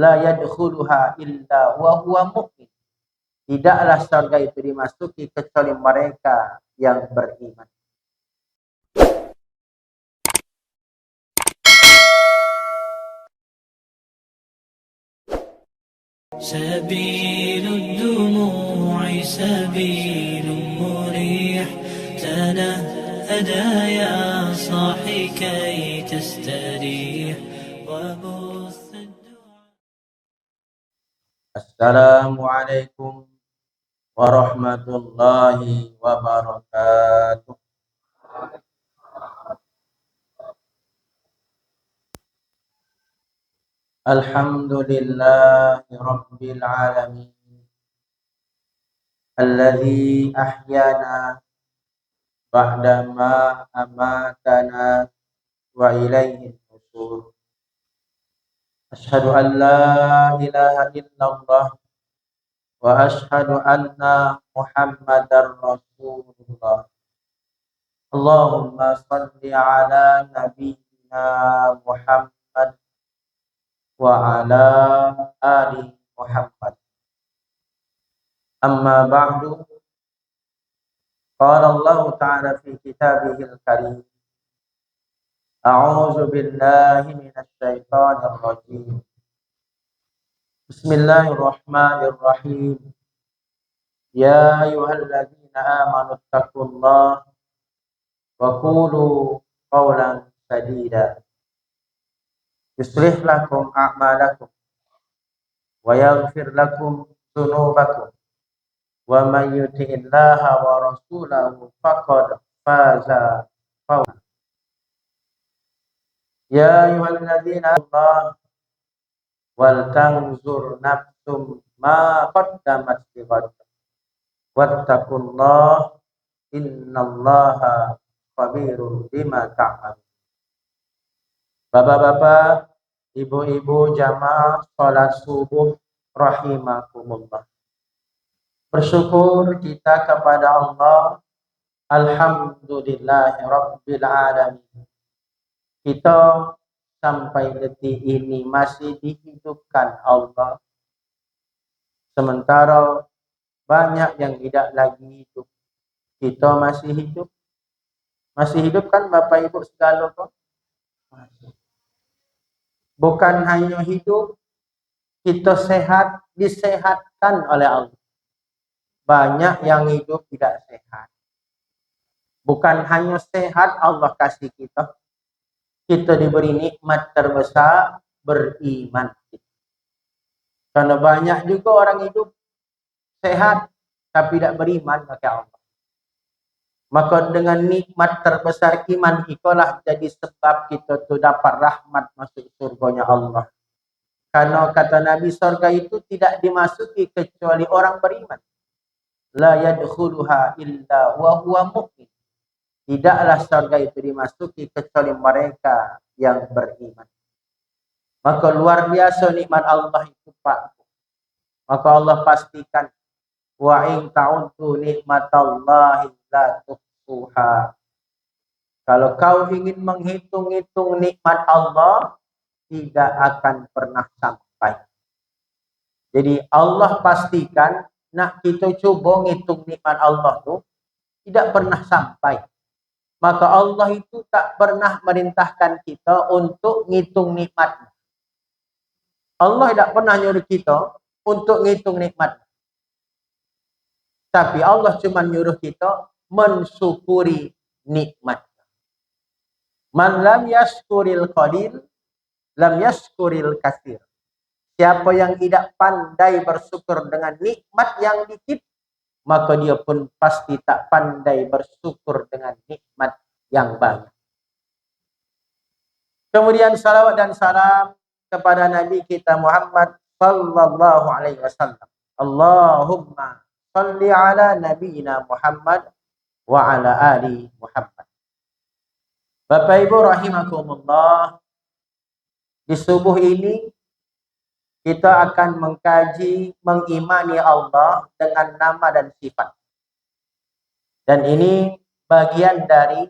la yadkhuluha illa wa huwa mu'min. Tidaklah surga itu dimasuki kecuali mereka yang beriman. سبيل الدموع سبيل مريح تنهدى يا صاحي كي تستريح وبث الدعاء. السلام عليكم ورحمة الله وبركاته. Alhamdulillah Rabbil Alamin Alladhi ahyana ba'dama amatana wa ilaihi nusur. Ashhadu an la ilaha illallah wa ashhadu anna Muhammadar Rasulullah. Allahumma salli ala nabiyyina Muhammad wa ala ali Muhammad. Amma ba'du. Qala Allah Ta'ala fi kitabihil karim. A'udzu billahi minasy syaithanir rajim. Bismillahirrahmanirrahim. Ya ayyuhalladzina amanu taqullaha wa qulu qawlan sadida. Yuslih lakum a'malakum wa yaghfir lakum dzunubakum. Wa man yuti'illaha wa rasulahu faqad faza fawzan. Ya ayyuhalladzina amanu wal tanzur nafsum ma qaddamat lighad wattaqullaha innallaha khabirun bima ta'malun. Bapak-bapak, ibu-ibu jamaah salat subuh rahimakumullah. Bersyukur kita kepada Allah. Alhamdulillahi Rabbil Alamin. Kita sampai detik ini masih dihidupkan Allah. Sementara banyak yang tidak lagi hidup. Kita masih hidup. Masih hidup kan Bapak Ibu segala kok? Bukan hanya hidup, kita sehat, disehatkan oleh Allah. Banyak yang hidup tidak sehat. Bukan hanya sehat Allah kasih kita. Kita diberi nikmat terbesar beriman. Karena banyak juga orang hidup sehat tapi tidak beriman kepada Allah. Maka dengan nikmat terbesar iman itulah jadi sebab kita tu dapat rahmat masuk surganya Allah. Karena kata Nabi, surga itu tidak dimasuki kecuali orang beriman. La yadkhuluha illa wa huwa mu'min. Tidaklah surga itu dimasuki kecuali mereka yang beriman. Maka luar biasa nikmat Allah itu Pak. Maka Allah pastikan wa in ta'uddu nikmatallahi la tuhsuha. Kalau kau ingin menghitung-hitung nikmat Allah, tidak akan pernah sampai. Jadi Allah pastikan nak kita coba ngitung nikmat Allah tu tidak pernah sampai. Maka Allah itu tak pernah merintahkan kita untuk ngitung nikmat. Allah tidak pernah nyuruh kita untuk ngitung nikmat. Tapi Allah cuma nyuruh kita mensyukuri nikmat. Man lam yashkuril qalil lam yashkuril katsir. Siapa yang tidak pandai bersyukur dengan nikmat yang dikit, maka dia pun pasti tak pandai bersyukur dengan nikmat yang banyak. Kemudian salawat dan salam kepada Nabi kita Muhammad sallallahu alaihi wasallam. Allahumma salli ala nabiyyina Muhammad wa ala ali Muhammad. Bapak Ibu rahimakumullah, di subuh ini kita akan mengkaji mengimani Allah dengan nama dan sifat. Dan ini bagian dari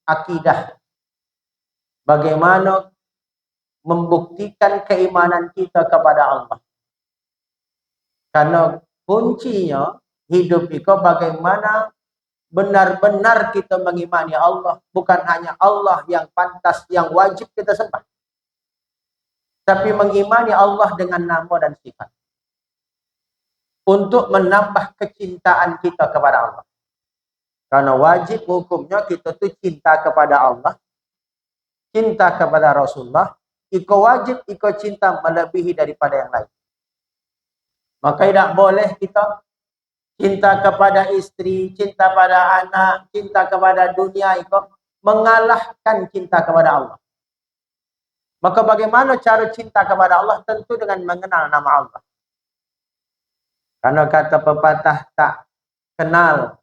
akidah. Bagaimana membuktikan keimanan kita kepada Allah. Karena kuncinya hidup itu bagaimana benar-benar kita mengimani Allah. Bukan hanya Allah yang pantas, yang wajib kita sembah, tapi mengimani Allah dengan nama dan sifat. Untuk menambah kecintaan kita kepada Allah. Karena wajib hukumnya kita tuh cinta kepada Allah, cinta kepada Rasulullah. Iko wajib, iko cinta melebihi daripada yang lain. Maka tidak boleh kita cinta kepada istri, cinta pada anak, cinta kepada dunia itu mengalahkan cinta kepada Allah. Maka bagaimana cara cinta kepada Allah? Tentu dengan mengenal nama Allah. Karena kata pepatah, tak kenal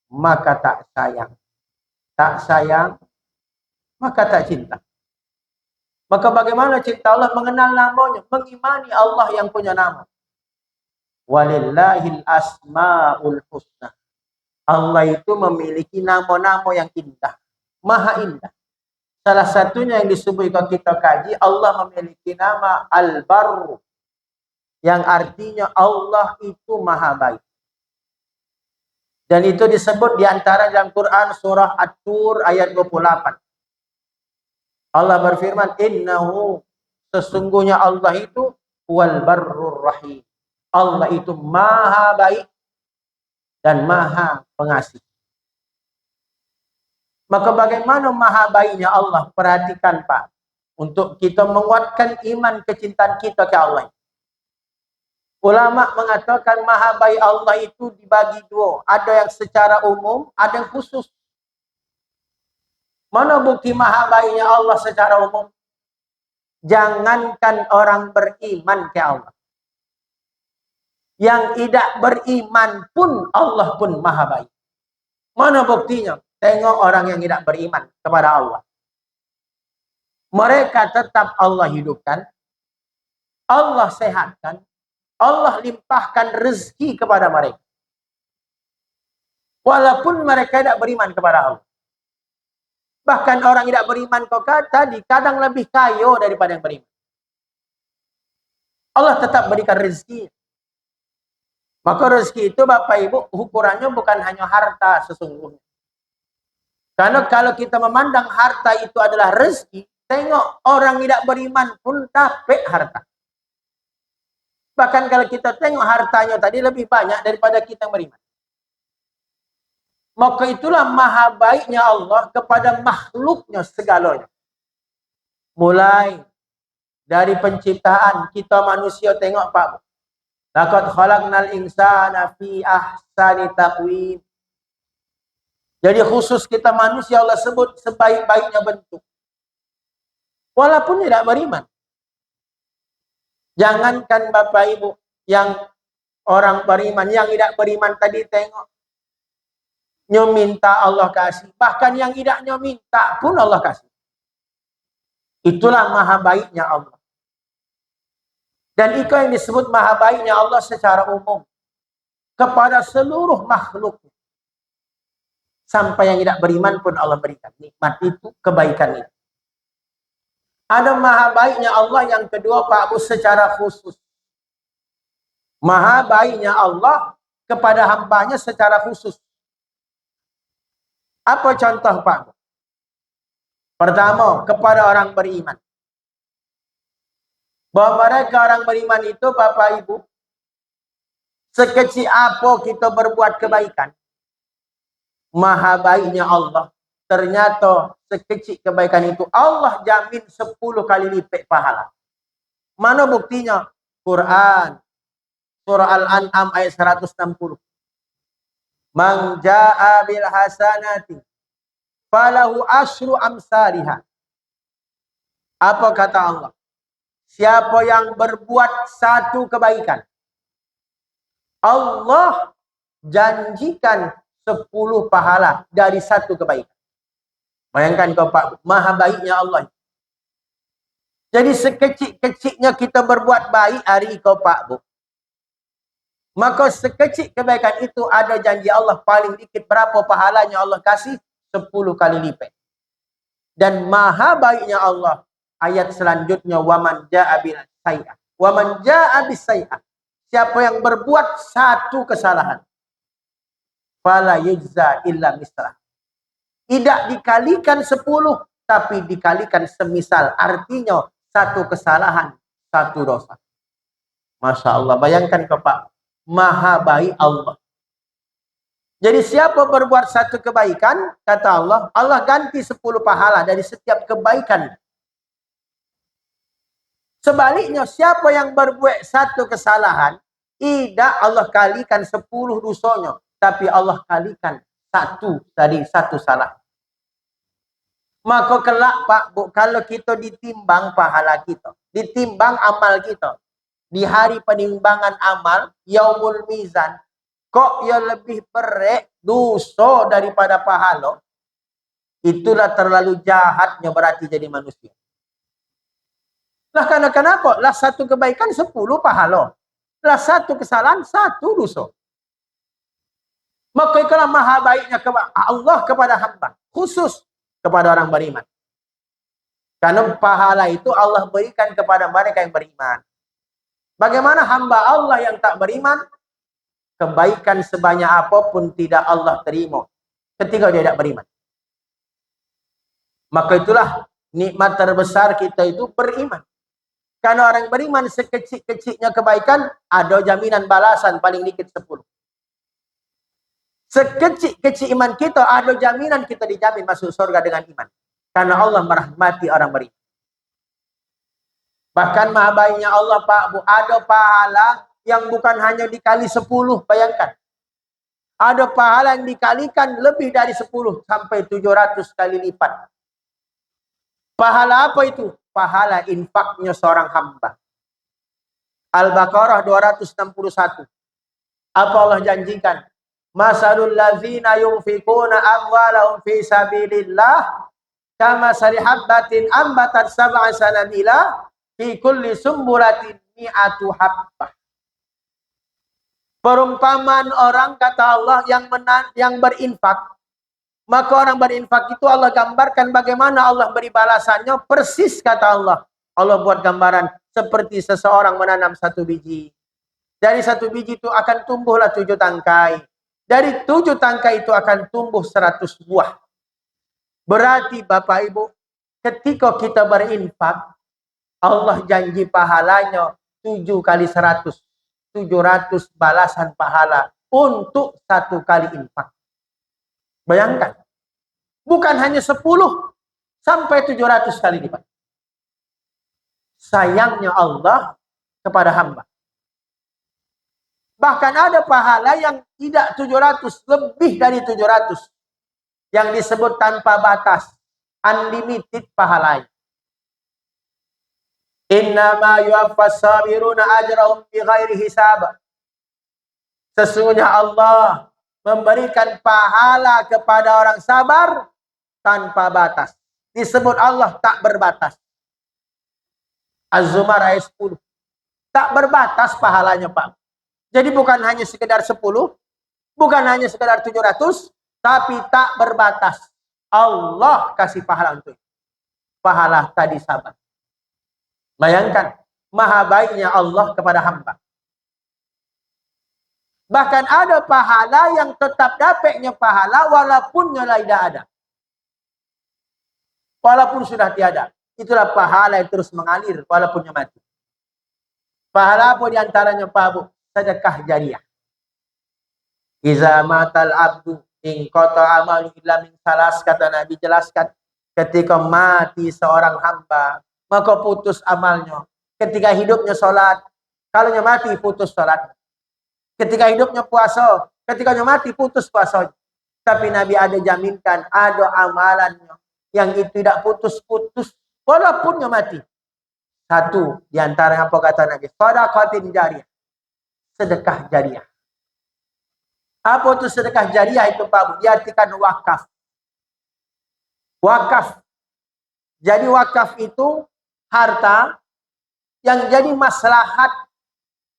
maka tak sayang. Tak sayang maka tak cinta. Maka bagaimana cinta Allah? Mengenal namanya, mengimani Allah yang punya nama. Walillahil asmaul husna. Allah itu memiliki nama-nama yang indah, maha indah. Salah satunya yang disebut kalau kita kaji, Allah memiliki nama Al-Barru, yang artinya Allah itu maha baik. Dan itu disebut diantara dalam Quran surah At-Tur ayat 28. Allah berfirman, innahu, sesungguhnya Allah itu wal barrur rahim. Allah itu maha baik dan maha pengasih. Maka bagaimana maha baiknya Allah? Perhatikan Pak, untuk kita menguatkan iman kecintaan kita ke Allah. Ulama mengatakan maha baik Allah itu dibagi dua. Ada yang secara umum, ada yang khusus. Mana bukti maha baiknya Allah secara umum? Jangankan orang beriman ke Allah, yang tidak beriman pun Allah pun maha baik. Mana buktinya? Tengok orang yang tidak beriman kepada Allah. Mereka tetap Allah hidupkan, Allah sehatkan, Allah limpahkan rezeki kepada mereka. Walaupun mereka tidak beriman kepada Allah. Bahkan orang tidak beriman tadi kadang lebih kaya daripada yang beriman. Allah tetap berikan rezeki. Maka rezeki itu Bapak Ibu ukurannya bukan hanya harta sesungguhnya. Karena kalau kita memandang harta itu adalah rezeki, tengok orang tidak beriman pun dapat harta. Bahkan kalau kita tengok hartanya tadi lebih banyak daripada kita yang beriman. Maka itulah maha baiknya Allah kepada makhluknya segalanya. Mulai dari penciptaan kita manusia, tengok Pak. Laqad khalaqnal insana fi ahsani taqwim. Jadi khusus kita manusia Allah sebut sebaik-baiknya bentuk. Walaupun tidak beriman. Jangankan Bapak Ibu yang orang beriman, yang tidak beriman tadi tengok. Nyo minta Allah kasih. Bahkan yang tidak nyo minta pun Allah kasih. Itulah maha baiknya Allah. Dan itu yang disebut maha baiknya Allah secara umum. Kepada seluruh makhluk. Sampai yang tidak beriman pun Allah berikan nikmat itu, kebaikan itu. Ada maha baiknya Allah yang kedua Pak Bu secara khusus. Maha baiknya Allah kepada hambanya secara khusus. Apa contoh Pak Bu? Pertama, kepada orang beriman. Bahwa mereka orang beriman itu Bapak Ibu, sekecil apa kita berbuat kebaikan, maha baiknya Allah, ternyata sekecil kebaikan itu Allah jamin 10 kali lipat pahala. Mana buktinya? Quran surah Al-An'am ayat 160. Man jaa bil hasanati falahu asyru amsalihha. Apa kata Allah? Siapa yang berbuat satu kebaikan, Allah janjikan 10 pahala dari satu kebaikan. Bayangkan kau Pak, maha baiknya Allah. Jadi sekecil-kecilnya kita berbuat baik hari kau Pak Bu, maka sekecil kebaikan itu ada janji Allah paling dikit berapa pahalanya Allah kasih? 10 kali lipat. Dan maha baiknya Allah ayat selanjutnya, waman jaa bil sayyi'ah. Waman jaa bis sayyi'ah. Siapa yang berbuat satu kesalahan, fala yujza illa mislah. Tidak dikalikan 10, tapi dikalikan semisal. Artinya satu kesalahan, satu dosa. Masya Allah. Bayangkan Bapak, maha baik Allah. Jadi siapa berbuat satu kebaikan, kata Allah, Allah ganti 10 pahala dari setiap kebaikan. Sebaliknya, siapa yang berbuat satu kesalahan, tidak Allah kalikan 10 dosanya, tapi Allah kalikan satu dari satu salah. Maka kelak Pak Bu, kalau kita ditimbang pahala kita, ditimbang amal kita, di hari penimbangan amal, yaumul mizan, kok ya lebih berat dosa daripada pahala, itulah terlalu jahatnya berarti jadi manusia. Lah karena kenapa? Lah satu kebaikan 10 pahala. Lah satu kesalahan 1 dosa. Maka itulah maha baiknya Allah kepada hamba, khusus kepada orang beriman. Karena pahala itu Allah berikan kepada mereka yang beriman. Bagaimana hamba Allah yang tak beriman? Kebaikan sebanyak apapun tidak Allah terima ketika dia tidak beriman. Maka itulah nikmat terbesar kita itu beriman. Karena orang beriman sekecil-kecilnya kebaikan, ada jaminan balasan paling dikit 10. Sekecil-kecil iman kita, ada jaminan kita dijamin masuk surga dengan iman. Karena Allah merahmati orang beriman. Bahkan maha baiknya Allah Pak Bu, ada pahala yang bukan hanya dikali 10, bayangkan. Ada pahala yang dikalikan lebih dari 10 sampai 700 kali lipat. Pahala apa itu? Pahala infaknya seorang hamba. Al-Baqarah 261. Apa Allah janjikan? Masalul ladzina yunfikuna amwalahum fi sabilillah kama salihabbatin ambatat sab'a sanabila fi kulli sumbulatin mi'atu habbah. Perumpamaan orang, kata Allah, yang berinfak. Maka orang berinfak itu Allah gambarkan bagaimana Allah beri balasannya. Persis kata Allah. Allah buat gambaran seperti seseorang menanam 1 biji. Dari 1 biji itu akan tumbuhlah 7 tangkai. Dari 7 tangkai itu akan tumbuh 100 buah. Berarti Bapak Ibu, ketika kita berinfak, Allah janji pahalanya 7 kali 100. 700 balasan pahala untuk 1 kali infak. Bayangkan, bukan hanya 10 sampai 700 kali lipat. Sayangnya Allah kepada hamba. Bahkan ada pahala yang tidak 700, lebih dari 700. Yang disebut tanpa batas, unlimited pahalanya. Innama yuwaffas sabiruna ajrahum bighairi hisab. Sesungguhnya Allah memberikan pahala kepada orang sabar tanpa batas. Disebut Allah tak berbatas. Az-Zumar ayat 10. Tak berbatas pahalanya Pak. Jadi bukan hanya sekedar 10, bukan hanya sekedar 700, tapi tak berbatas. Allah kasih pahala untuk itu. Pahala tadi sabar. Bayangkan, maha baiknya Allah kepada hamba. Bahkan ada pahala yang tetap dapatnya pahala walaupun nyala tidak ada. Walaupun sudah tiada. Itulah pahala yang terus mengalir walaupun mati. Pahala apa diantaranya Pak Bu? Sedekah jariah. Iza matal abdu in qata amalu illa min salas, kata Nabi jelaskan. Ketika mati seorang hamba, maka putus amalnya. Ketika hidupnya sholat, kalau mati putus sholat. Ketika hidupnya puasa, ketika mati putus puasa. Tapi Nabi ada jaminkan, ada amalannya yang itu tidak putus-putus walaupun mati. Satu diantara apa kata Nabi, sedekahin jariah. Sedekah jariah. Apa itu sedekah jariah itu Pak? Diartikan wakaf. Wakaf. Jadi wakaf itu harta yang jadi maslahat,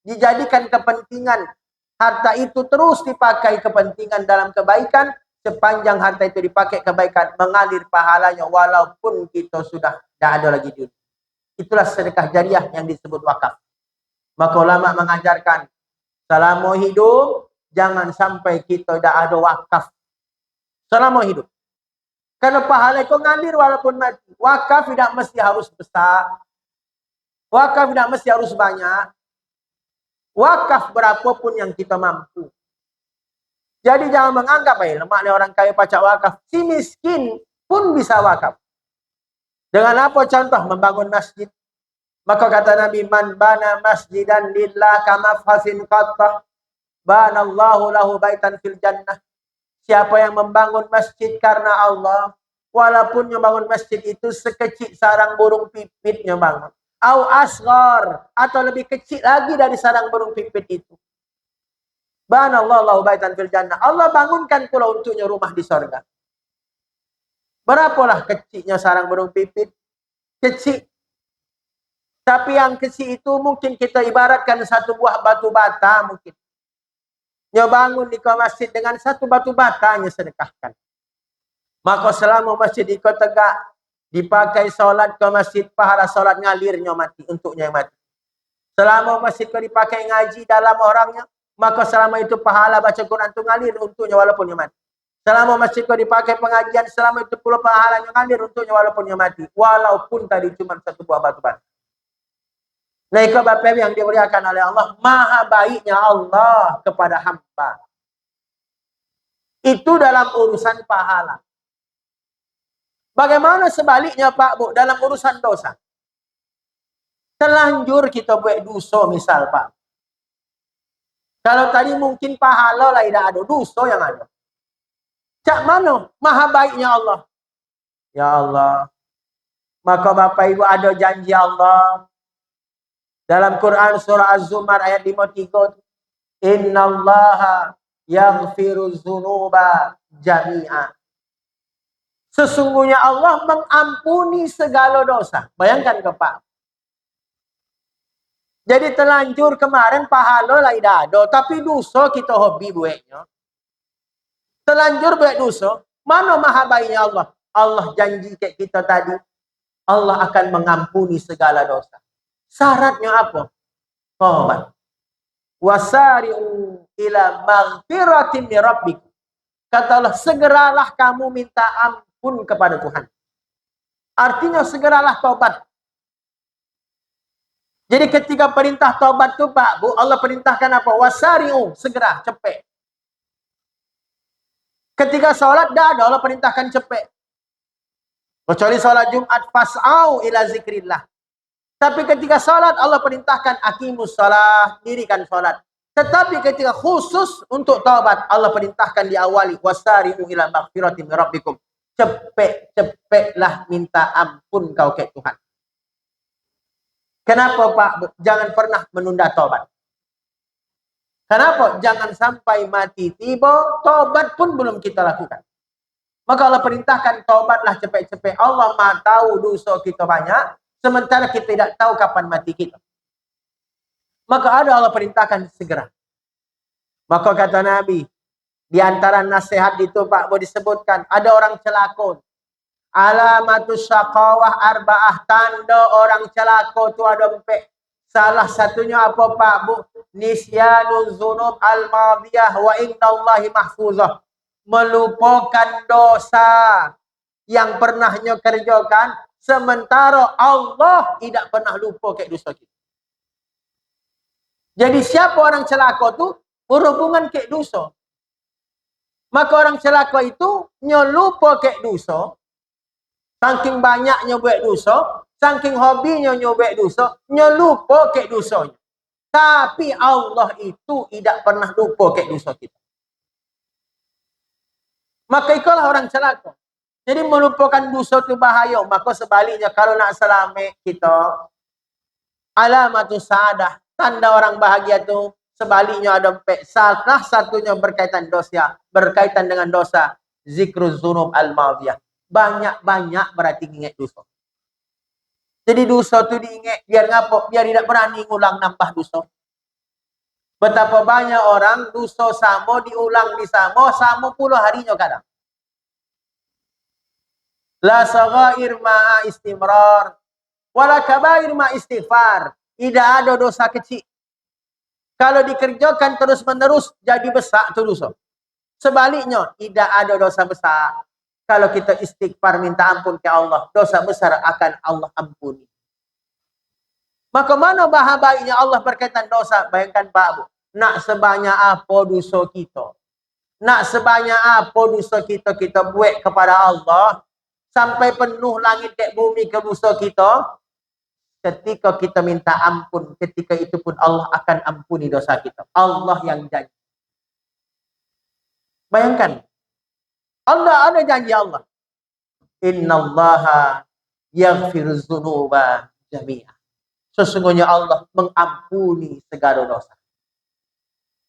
dijadikan kepentingan. Harta itu terus dipakai kepentingan dalam kebaikan, sepanjang harta itu dipakai kebaikan, mengalir pahalanya walaupun kita sudah tidak ada lagi di dunia. itulah sedekah jariah yang disebut wakaf. Maka ulama mengajarkan selama hidup jangan sampai kita tidak ada wakaf selama hidup. Karena pahala itu ngalir walaupun mati. Wakaf tidak mesti harus besar. Wakaf tidak mesti harus banyak. Wakaf berapapun yang kita mampu. Jadi jangan menganggap lemak ni orang kaya pacak wakaf. Si miskin pun bisa wakaf. Dengan apa contoh? Membangun masjid. Maka kata Nabi, man bana masjidan lillah kama fasin qattah banallahu lahu baitan fil jannah. Siapa yang membangun masjid karena Allah, walaupun yang bangun masjid itu sekecil sarang burung pipitnya bangun. Au asghar, atau lebih kecil lagi dari sarang burung pipit itu. Banallahu lahu baitan fil jannah. Allah bangunkan pula untuknya rumah di sorga. Berapalah kecilnya sarang burung pipit? Kecil. Tapi yang kecil itu mungkin kita ibaratkan satu buah batu bata mungkin. Dia bangun di masjid dengan satu batu batanya sedekahkan. Maka selama masjid ikut tegak, dipakai solat ke masjid, pahala solat ngalirnya mati, untuknya yang mati. Selama masjid kau dipakai ngaji dalam orangnya, maka selama itu pahala baca Quran itu ngalir untuknya walaupun yang mati. Selama masjid kau dipakai pengajian, selama itu pula pahalanya ngalir untuknya walaupun yang mati. Walaupun tadi cuma satu buah batu bata. Nah, ikut Bapak yang dimuliakan oleh Allah, maha baiknya Allah kepada hamba. Itu dalam urusan pahala. Bagaimana sebaliknya Pak Bu dalam urusan dosa? Terlanjur kita buat dosa misal Pak. Kalau tadi mungkin pahala lah tidak ada, dosa yang ada. Cak mana maha baiknya Allah? Ya Allah. Maka Bapak Ibu ada janji Allah. Dalam Quran surah Az-Zumar ayat 53. Innallaha yaghfiru dzunuba jami'a. Sesungguhnya Allah mengampuni segala dosa. Bayangkan ke Pak. Jadi terlanjur kemarin pahala lah tidak ada. Tapi dosa kita hobi buatnya. Terlanjur buat dosa. Mana maha baiknya Allah? Allah janji kayak kita tadi. Allah akan mengampuni segala dosa. Syaratnya apa? Taubat. Wasari'u ila maghfiratin min rabbikum. Kata Allah, segeralah kamu minta ampun kepada Tuhan. Artinya segeralah taubat. Jadi ketika perintah taubat itu Pak Bu, Allah perintahkan apa? Wasari'u, segera, cepet. Ketika sholat, dah ada Allah perintahkan cepet. Kecuali sholat Jumat, fas'au ila zikrillah. Tapi ketika salat Allah perintahkan aqimus salat, dirikan salat. Tetapi ketika khusus untuk taubat Allah perintahkan diawali wasari'u ila maghfiratin min rabbikum. Cepet-cepetlah minta ampun kau ke Tuhan. Kenapa Pak? Jangan pernah menunda taubat. Kenapa? Jangan sampai mati tiba, taubat pun belum kita lakukan. Maka Allah perintahkan taubatlah cepet-cepet. Allah Maha tahu dosa kita banyak. Sementara kita tidak tahu kapan mati kita. Maka ada Allah perintahkan segera. Maka kata Nabi, di antara nasihat itu Pak boleh disebutkan, ada orang celaka. Alamatus syaqawah arba'ah, tanda orang celaka itu ada 4. Salah satunya apa Pak Bu? Nisyanul dzunub al-madiyah wa innallahi mahfuzah. Melupakan dosa yang pernahnya kerjakan. Sementara Allah tidak pernah lupa ke dosa kita. Jadi siapa orang celaka itu berhubungan ke dosa. Maka orang celaka itu lupa ke dosa. Saking banyaknya buat dosa, saking hobinya buat dosa, lupa ke dosanya. Tapi Allah itu tidak pernah lupa ke dosa kita. Maka itulah orang celaka. Jadi melupakan dosa itu bahaya. Maka sebaliknya kalau nak selamat kita, alamatus sa'adah, tanda orang bahagia itu sebaliknya ada 4. Salah satunya berkaitan dosa, berkaitan dengan dosa. Zikrul dzunub al-madiyah. Banyak-banyak berarti ingat dosa. Jadi dosa itu diingat biar ngapa? Biar tidak berani ngulang nambah dosa. Betapa banyak orang dosa sama diulang di sama puluh harinya kadang. La saghair ma'a istimrar Wala kabair ma istighfar. Tidak ada dosa kecil. Kalau dikerjakan terus-menerus, jadi besar itu dosa. Sebaliknya, tidak ada dosa besar. Kalau kita istighfar minta ampun ke Allah, dosa besar akan Allah ampuni. Maka mana bahagianya Allah berkaitan dosa? Bayangkan Pak Bu. Nak sebanyak apa dosa kita. Nak sebanyak apa dosa kita buat kepada Allah. Sampai penuh langit dan bumi ke dosa kita. Ketika kita minta ampun, ketika itu pun Allah akan ampuni dosa kita. Allah yang janji. Bayangkan. Allah ada janji Allah. Innallaha yaghfiru dzunuba jami'ah. Sesungguhnya Allah mengampuni segala dosa.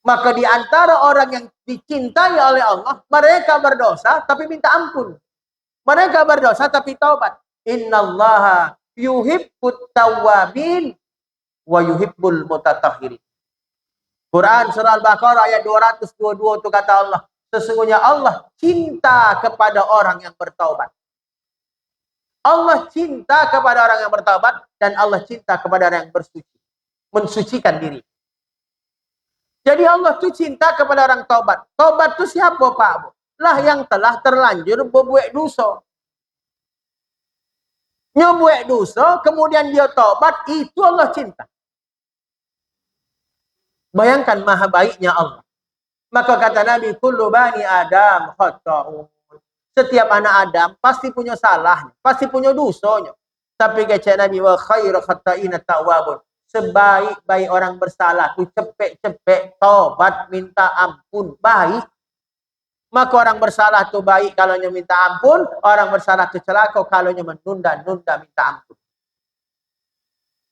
Maka di antara orang yang dicintai oleh Allah, mereka berdosa tapi minta ampun. Mereka berdosa tapi taubat. Innallaha yuhibbut tawwabin wa yuhibbul mutatahhirin. Quran surah Al-Baqarah ayat 222 itu kata Allah, sesungguhnya Allah cinta kepada orang yang bertaubat. Allah cinta kepada orang yang bertaubat dan Allah cinta kepada orang yang bersuci, mensucikan diri. Jadi Allah tuh cinta kepada orang taubat. Taubat itu siapa Pak Bu? Lah yang telah terlanjur berbuat dosa. Nyebuat dosa, kemudian dia taubat, itu Allah cinta. Bayangkan maha baiknya Allah. Maka kata Nabi, kullu bani Adam khata'un. Setiap anak Adam pasti punya salahnya, pasti punya dosanya. Tapi kata Nabi, wa khairu khata'ina tawwabun. Sebaik-baik orang bersalah tu cepet-cepet taubat minta ampun, baik. Maka orang bersalah tu baik kalau dia minta ampun, orang bersalah tu celaka kalau dia menunda-nunda minta ampun.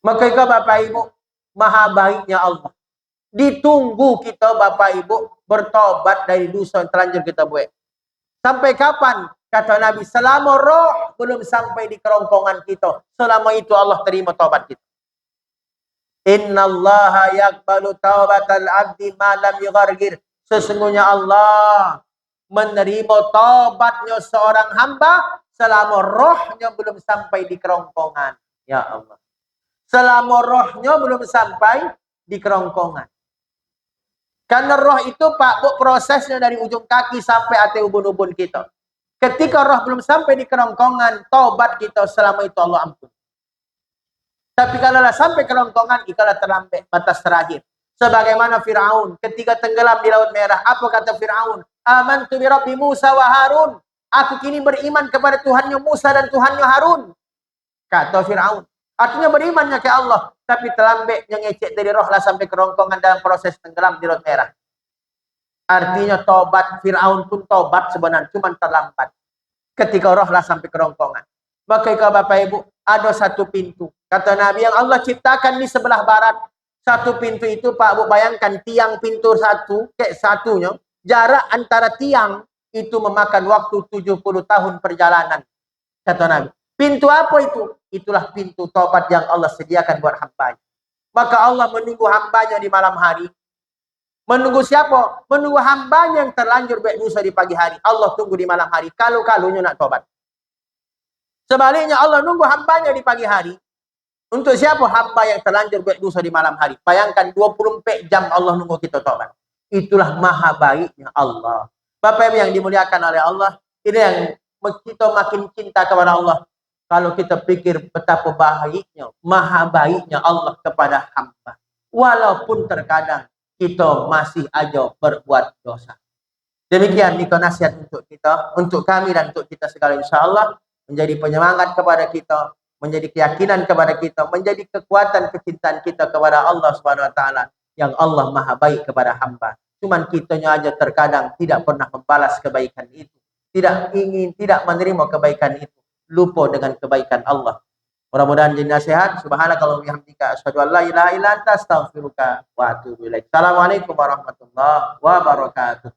Maka Bapak Ibu, maha baiknya Allah. Ditunggu kita Bapak Ibu bertobat dari dosa yang terlanjur kita buat. Sampai kapan? Kata Nabi, selama roh belum sampai di kerongkongan kita, selama itu Allah terima taubat kita. Innallaha yaqbalu taubatal abdi ma lam yughargir. Sesungguhnya Allah menerima taubatnya seorang hamba selama rohnya belum sampai di kerongkongan. Ya Allah. Selama rohnya belum sampai di kerongkongan. Karena roh itu Pak Bu prosesnya dari ujung kaki sampai hati ubun-ubun kita. Ketika roh belum sampai di kerongkongan, taubat kita selama itu Allah ampun. Tapi kalau sampai kerongkongan, ikalah terlambat batas terakhir. Sebagaimana Fir'aun ketika tenggelam di Laut Merah, apa kata Fir'aun? Amantu bi Rabbi Musa wa Harun. Aku kini beriman kepada Tuhannya Musa dan Tuhannya Harun. Kata Fir'aun. Artinya berimannya ke Allah. Tapi terlambat yang ngecek dari roh lah sampai kerongkongan dalam proses tenggelam di Laut Merah. Artinya tobat Fir'aun pun tobat sebenarnya. Cuma terlambat. Ketika roh lah sampai kerongkongan. Maka Bapak Ibu, ada satu pintu. Kata Nabi yang Allah ciptakan di sebelah barat. Satu pintu itu Pak Bu bayangkan tiang pintu satu ke satunya. Jarak antara tiang itu memakan waktu 70 tahun perjalanan. Kata Nabi. Pintu apa itu? Itulah pintu taubat yang Allah sediakan buat hambanya. Maka Allah menunggu hambanya di malam hari. Menunggu siapa? Menunggu hambanya yang terlanjur berdosa di pagi hari. Allah tunggu di malam hari. Kalau-kalunya nak taubat. Sebaliknya Allah nunggu hambanya di pagi hari. Untuk siapa? Hamba yang terlanjur berdosa di malam hari. Bayangkan 24 jam Allah nunggu kita taubat. Itulah maha baiknya Allah. Bapak Ibu yang dimuliakan oleh Allah. Ini yang kita makin cinta kepada Allah. Kalau kita pikir betapa baiknya, maha baiknya Allah kepada hamba. Walaupun terkadang kita masih aja berbuat dosa. Demikian nikah nasihat untuk kita, untuk kami dan untuk kita segala insyaAllah. Menjadi penyemangat kepada kita. Menjadi keyakinan kepada kita, menjadi kekuatan kecintaan kita kepada Allah Subhanahu wa taala yang Allah Maha baik kepada hamba. Cuman kitanya aja terkadang tidak pernah membalas kebaikan itu. Tidak ingin, tidak menerima kebaikan itu. Lupa dengan kebaikan Allah. Mudah-mudahan jadi nasihat. Subhanakallahumma wa bihamdika asyhadu an la ilaha illa anta astaghfiruka wa atubu ilaik. Assalamualaikum warahmatullahi wabarakatuh.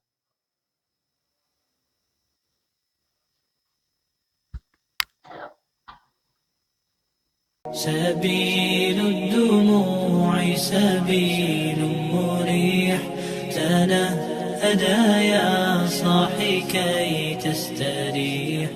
سبيل الدموع سبيل مريح تنهدى يا صاحي كي تستريح